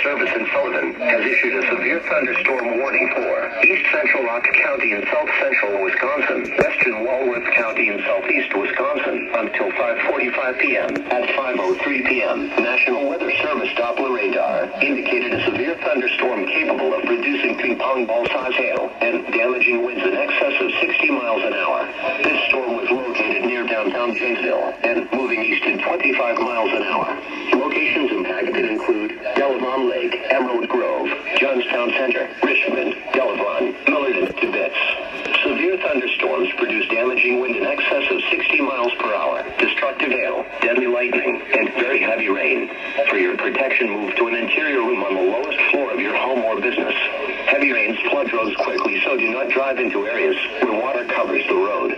Service in Sullivan has issued a severe thunderstorm warning for east central Ox County and south central Wisconsin, western Walworth County and southeast Wisconsin until 5:45 p.m. At 5:03 p.m., National Weather Service Doppler radar indicated a severe thunderstorm capable of producing ping-pong ball-size hail and damaging winds in excess of 60 miles an hour. This storm was located near downtown Janesville and moving east at 25 miles an hour. Locations impacted include Delavon Lake, Emerald Grove, Johnstown Center, Richmond, Delavon, Millard, and Tibbetts. Severe thunderstorms produce damaging wind in excess of 60 miles per hour, destructive hail, deadly lightning, and very heavy rain. For your protection, move to an interior room on the lowest floor of your home or business. Heavy rains flood roads quickly, so do not drive into areas where water covers the road.